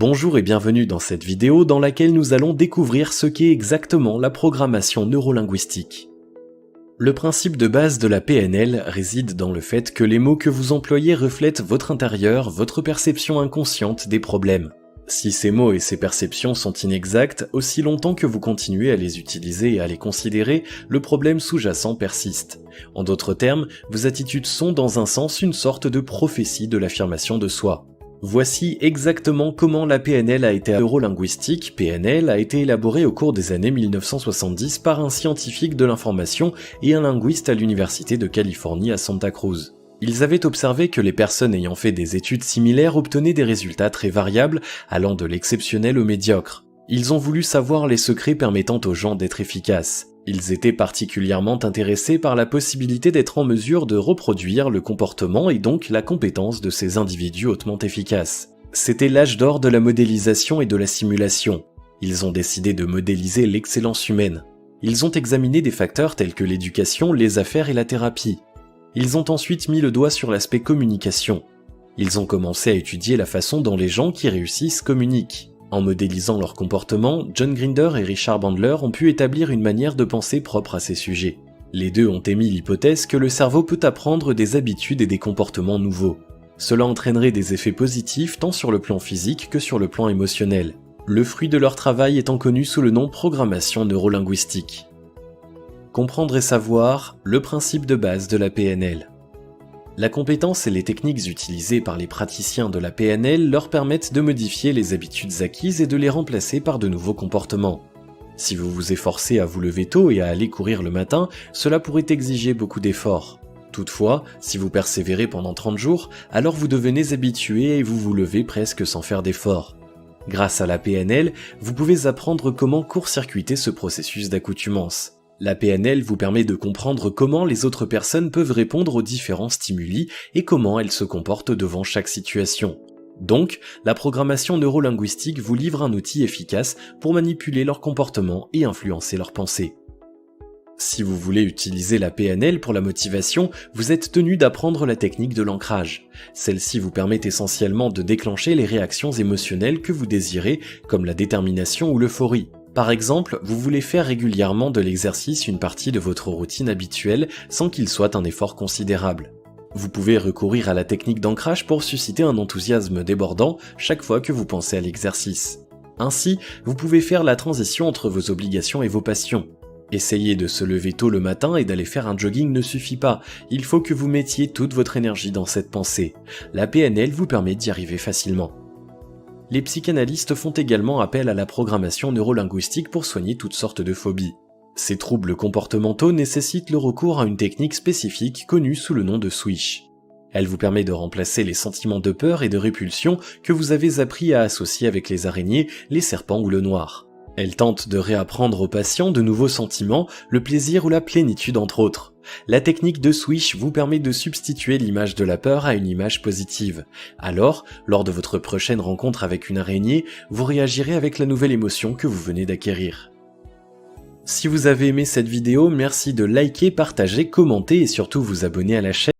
Bonjour et bienvenue dans cette vidéo dans laquelle nous allons découvrir ce qu'est exactement la programmation neurolinguistique. Le principe de base de la PNL réside dans le fait que les mots que vous employez reflètent votre intérieur, votre perception inconsciente des problèmes. Si ces mots et ces perceptions sont inexacts, aussi longtemps que vous continuez à les utiliser et à les considérer, le problème sous-jacent persiste. En d'autres termes, vos attitudes sont dans un sens une sorte de prophétie de l'affirmation de soi. Voici exactement comment la PNL a été neurolinguistique. PNL a été élaborée au cours des années 1970 par un scientifique de l'information et un linguiste à l'université de Californie à Santa Cruz. Ils avaient observé que les personnes ayant fait des études similaires obtenaient des résultats très variables, allant de l'exceptionnel au médiocre. Ils ont voulu savoir les secrets permettant aux gens d'être efficaces. Ils étaient particulièrement intéressés par la possibilité d'être en mesure de reproduire le comportement et donc la compétence de ces individus hautement efficaces. C'était l'âge d'or de la modélisation et de la simulation. Ils ont décidé de modéliser l'excellence humaine. Ils ont examiné des facteurs tels que l'éducation, les affaires et la thérapie. Ils ont ensuite mis le doigt sur l'aspect communication. Ils ont commencé à étudier la façon dont les gens qui réussissent communiquent. En modélisant leur comportement, John Grinder et Richard Bandler ont pu établir une manière de penser propre à ces sujets. Les deux ont émis l'hypothèse que le cerveau peut apprendre des habitudes et des comportements nouveaux. Cela entraînerait des effets positifs tant sur le plan physique que sur le plan émotionnel. Le fruit de leur travail étant connu sous le nom programmation neurolinguistique. Comprendre et savoir, le principe de base de la PNL. La compétence et les techniques utilisées par les praticiens de la PNL leur permettent de modifier les habitudes acquises et de les remplacer par de nouveaux comportements. Si vous vous efforcez à vous lever tôt et à aller courir le matin, cela pourrait exiger beaucoup d'efforts. Toutefois, si vous persévérez pendant 30 jours, alors vous devenez habitué et vous vous levez presque sans faire d'efforts. Grâce à la PNL, vous pouvez apprendre comment court-circuiter ce processus d'accoutumance. La PNL vous permet de comprendre comment les autres personnes peuvent répondre aux différents stimuli et comment elles se comportent devant chaque situation. Donc, la programmation neurolinguistique vous livre un outil efficace pour manipuler leur comportement et influencer leurs pensées. Si vous voulez utiliser la PNL pour la motivation, vous êtes tenu d'apprendre la technique de l'ancrage. Celle-ci vous permet essentiellement de déclencher les réactions émotionnelles que vous désirez, comme la détermination ou l'euphorie. Par exemple, vous voulez faire régulièrement de l'exercice une partie de votre routine habituelle sans qu'il soit un effort considérable. Vous pouvez recourir à la technique d'ancrage pour susciter un enthousiasme débordant chaque fois que vous pensez à l'exercice. Ainsi, vous pouvez faire la transition entre vos obligations et vos passions. Essayer de se lever tôt le matin et d'aller faire un jogging ne suffit pas, il faut que vous mettiez toute votre énergie dans cette pensée. La PNL vous permet d'y arriver facilement. Les psychanalystes font également appel à la programmation neurolinguistique pour soigner toutes sortes de phobies. Ces troubles comportementaux nécessitent le recours à une technique spécifique connue sous le nom de Swish. Elle vous permet de remplacer les sentiments de peur et de répulsion que vous avez appris à associer avec les araignées, les serpents ou le noir. Elle tente de réapprendre aux patients de nouveaux sentiments, le plaisir ou la plénitude entre autres. La technique de Swish vous permet de substituer l'image de la peur à une image positive. Alors, lors de votre prochaine rencontre avec une araignée, vous réagirez avec la nouvelle émotion que vous venez d'acquérir. Si vous avez aimé cette vidéo, merci de liker, partager, commenter et surtout vous abonner à la chaîne.